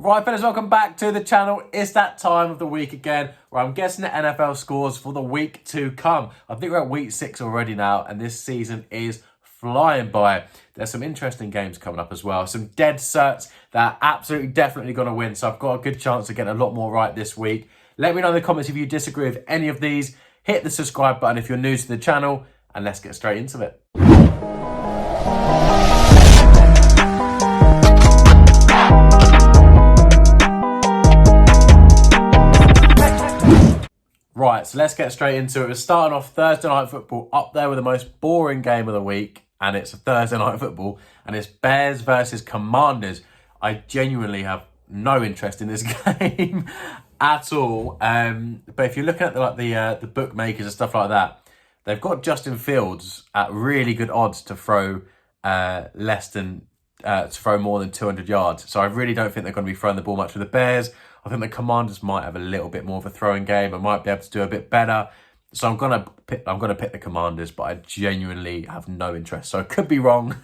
Right, fellas, welcome back to the channel. It's that time of the week again where I'm guessing the NFL scores for the week to come. I think we're at week 6 already now, and this season is flying by. There's some interesting games coming up as well. Some dead certs that are absolutely definitely going to win, so I've got a good chance of getting a lot more right this week. Let me know in the comments if you disagree with any of these. Hit the subscribe button if you're new to the channel, and let's get straight into it. Right, so let's get straight into it. We're starting off Thursday Night Football, up there with the most boring game of the week, and it's a Thursday Night Football, and it's Bears versus Commanders. I genuinely have no interest in this game at all. But if you're looking at the bookmakers and stuff like that, they've got Justin Fields at really good odds to throw more than 200 yards. So I really don't think they're going to be throwing the ball much with the Bears. I think the Commanders might have a little bit more of a throwing game. I might be able to do a bit better. So I'm gonna pick the Commanders, but I genuinely have no interest. So I could be wrong.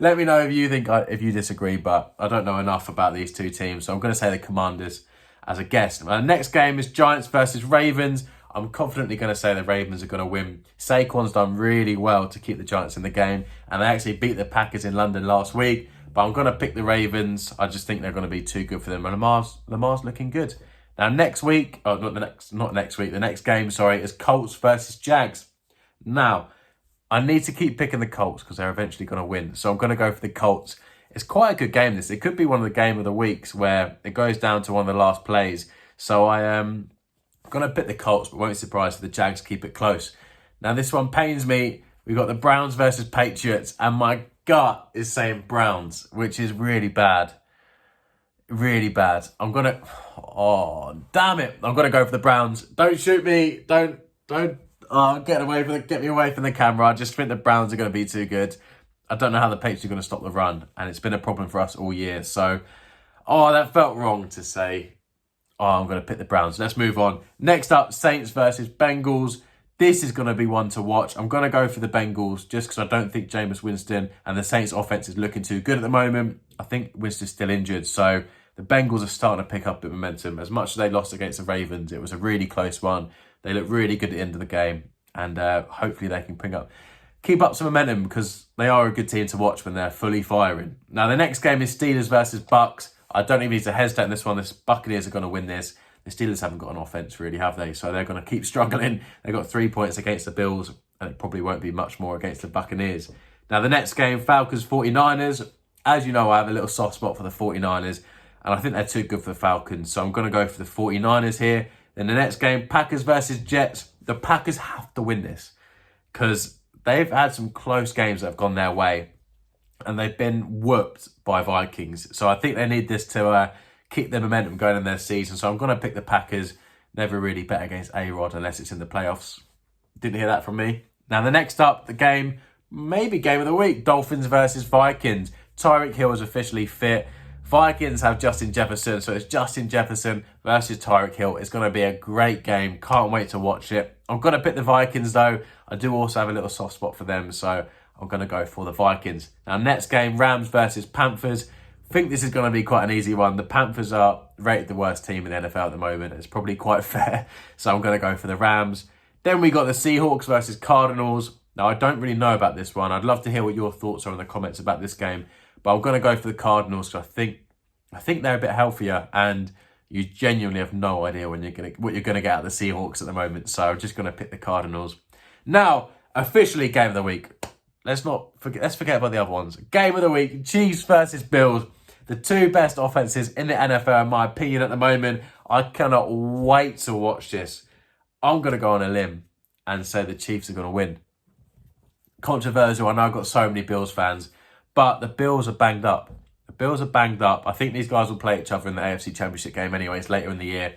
Let me know if you disagree, but I don't know enough about these two teams. So I'm gonna say the Commanders as a guess. The next game is Giants versus Ravens. I'm confidently going to say the Ravens are going to win. Saquon's done really well to keep the Giants in the game, and they actually beat the Packers in London last week. But I'm going to pick the Ravens. I just think they're going to be too good for them. And Lamar's looking good. Now, next week, the next game, is Colts versus Jags. Now, I need to keep picking the Colts because they're eventually going to win. So I'm going to go for the Colts. It's quite a good game, this. It could be one of the game of the weeks where it goes down to one of the last plays. So I am going to pick the Colts, but won't be surprised if the Jags keep it close. Now, this one pains me. We've got the Browns versus Patriots, and my gut is saying Browns, which is really bad. Really bad. Oh, damn it. I'm going to go for the Browns. Don't shoot me. Don't, get me away from the camera. I just think the Browns are going to be too good. I don't know how the Patriots are going to stop the run, and it's been a problem for us all year. So, that felt wrong to say. I'm going to pick the Browns. Let's move on. Next up, Saints versus Bengals. This is going to be one to watch. I'm going to go for the Bengals just because I don't think Jameis Winston and the Saints offense is looking too good at the moment. I think Winston's still injured. So the Bengals are starting to pick up a bit of momentum. As much as they lost against the Ravens, it was a really close one. They look really good at the end of the game. And hopefully they can keep up some momentum because they are a good team to watch when they're fully firing. Now, the next game is Steelers versus Bucks. I don't even need to hesitate in this one. The Buccaneers are going to win this. The Steelers haven't got an offense, really, have they? So they're going to keep struggling. They've got 3 points against the Bills, and it probably won't be much more against the Buccaneers. Now, the next game, Falcons-49ers. As you know, I have a little soft spot for the 49ers, and I think they're too good for the Falcons. So I'm going to go for the 49ers here. Then the next game, Packers versus Jets. The Packers have to win this because they've had some close games that have gone their way, and they've been whooped by Vikings. So I think they need this to keep their momentum going in their season. So I'm going to pick the Packers. Never really bet against A-Rod unless it's in the playoffs. Didn't hear that from me. Now, the next up, the game, maybe game of the week, Dolphins versus Vikings. Tyreek Hill is officially fit. Vikings have Justin Jefferson. So it's Justin Jefferson versus Tyreek Hill. It's going to be a great game. Can't wait to watch it. I'm going to pick the Vikings, though. I do also have a little soft spot for them. So I'm going to go for the Vikings. Now, next game, Rams versus Panthers. I think this is going to be quite an easy one. The Panthers are rated the worst team in the NFL at the moment. It's probably quite fair. So I'm going to go for the Rams. Then we got the Seahawks versus Cardinals. Now, I don't really know about this one. I'd love to hear what your thoughts are in the comments about this game. But I'm going to go for the Cardinals because I think they're a bit healthier. And you genuinely have no idea what you're going to get out of the Seahawks at the moment. So I'm just going to pick the Cardinals. Now, officially game of the week. Let's forget about the other ones. Game of the week, Chiefs versus Bills. The two best offenses in the NFL, in my opinion, at the moment. I cannot wait to watch this. I'm going to go on a limb and say the Chiefs are going to win. Controversial, I know I've got so many Bills fans, but the Bills are banged up. I think these guys will play each other in the AFC Championship game anyways later in the year.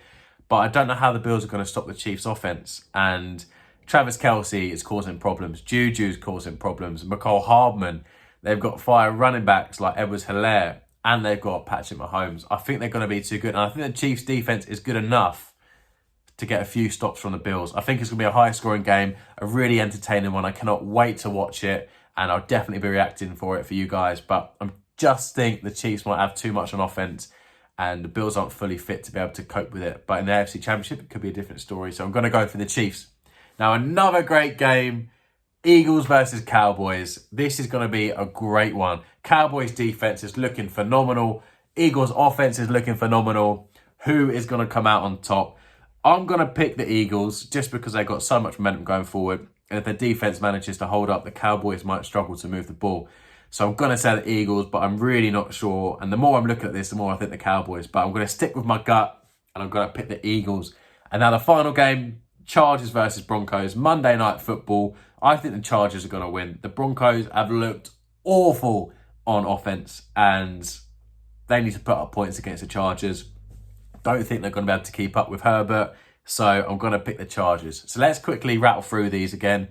But I don't know how the Bills are going to stop the Chiefs' offense. And Travis Kelce is causing problems. Juju's causing problems. McCall Hardman. They've got fire running backs like Edwards-Helaire. And they've got Patrick Mahomes. I think they're going to be too good. And I think the Chiefs' defense is good enough to get a few stops from the Bills. I think it's going to be a high-scoring game, a really entertaining one. I cannot wait to watch it. And I'll definitely be reacting for it for you guys. But I just think the Chiefs might have too much on offense. and the Bills aren't fully fit to be able to cope with it. But in the AFC Championship, it could be a different story. So I'm going to go for the Chiefs. Now, another great game, Eagles versus Cowboys. This is going to be a great one. Cowboys defense is looking phenomenal. Eagles offense is looking phenomenal. Who is going to come out on top? I'm going to pick the Eagles just because they've got so much momentum going forward. And if their defense manages to hold up, the Cowboys might struggle to move the ball. So I'm going to say the Eagles, but I'm really not sure. And the more I'm looking at this, the more I think the Cowboys. But I'm going to stick with my gut, and I'm going to pick the Eagles. And now the final game, Chargers versus Broncos, Monday Night Football. I think the Chargers are going to win. The Broncos have looked awful on offense, and they need to put up points against the Chargers. Don't think they're going to be able to keep up with Herbert. So I'm going to pick the Chargers. So let's quickly rattle through these again.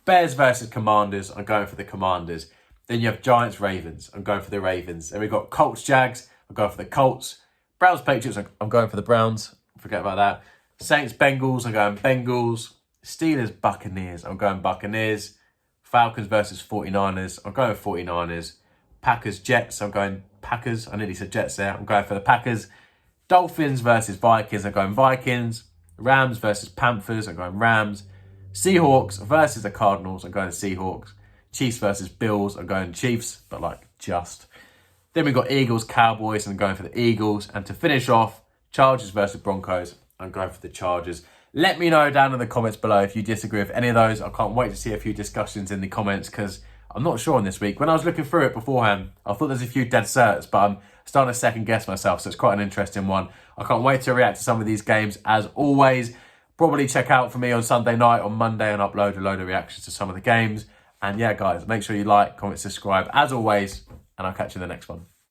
Bears versus Commanders. I'm going for the Commanders. Then you have Giants, Ravens. I'm going for the Ravens. Then we've got Colts, Jags. I'm going for the Colts. Browns, Patriots. I'm going for the Browns. Forget about that. Saints, Bengals. I'm going Bengals. Steelers, Buccaneers. I'm going Buccaneers. Falcons versus 49ers. I'm going 49ers. Packers, Jets. I'm going Packers. I nearly said Jets there. I'm going for the Packers. Dolphins versus Vikings. I'm going Vikings. Rams versus Panthers. I'm going Rams. Seahawks versus the Cardinals. I'm going Seahawks. Chiefs versus Bills. I'm going Chiefs, but like just. Then we've got Eagles, Cowboys. I'm going for the Eagles. And to finish off, Chargers versus Broncos. I'm going for the Chargers. Let me know down in the comments below if you disagree with any of those. I can't wait to see a few discussions in the comments because I'm not sure on this week. When I was looking through it beforehand, I thought there's a few dead certs, but I'm starting to second guess myself. So it's quite an interesting one. I can't wait to react to some of these games as always. Probably check out for me on Sunday night, on Monday, and upload a load of reactions to some of the games. And yeah, guys, make sure you like, comment, subscribe as always, and I'll catch you in the next one.